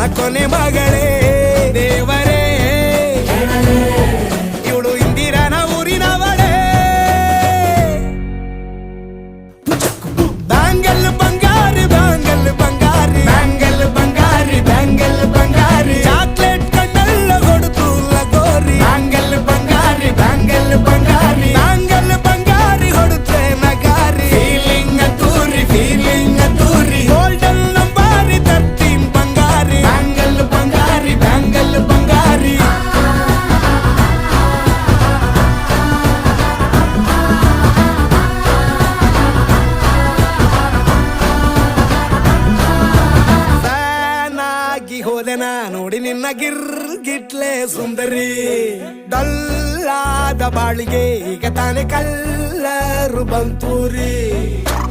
ನನ್ನ ಕೊನೆ ಮಗಳೇ ದೇವರೇ ಇವಳು ಇಂದಿರನ ಊರಿನವಳೇ ಬ್ಯಾಂಗಲ್ ಬಂಗಾರಿ ಬ್ಯಾಂಗಲ್ ಬಂಗಾರಿ ಬ್ಯಾಂಗಲ್ ಬಂಗಾರಿ ಬ್ಯಾಂಗಲ್ ಬಂಗಾರಿ ಚಾಕ್ಲೇಟ್ ಕಣ್ಣೆಲ್ಲ ಕೊಡುತ್ತು ಲಗೋರಿ ಬ್ಯಾಂಗಲ್ ಬಂಗಾರಿ ಬ್ಯಾಂಗಲ್ ಬಂಗಾರಿ ಬ್ಯಾಂಗಲ್ ಬಂಗಾರಿ ಹೊಡುತ್ತೆ ನಗಾರಿ ಫೀಲಿಂಗ್ ತೂರಿ ಗೋಲ್ಡನ್ ನಂಬಾರಿ 13 ಬಂಗಾರಿ ಬ್ಯಾಂಗಲ್ ಬಂಗಾರಿ ಬ್ಯಾಂಗಲ್ ಬಂಗಾರಿ ಹೋದೆನ ನೋಡಿ ನಿನ್ನ ಗಿರ್ಗಿಟ್ಲೆ ಸುಂದರಿ ಡಲ್ಲಾದ ಬಾಳಿಗೆ ಈಗ ತಾನೆ ಕಲ್ಲರು ಬಂತೂರಿ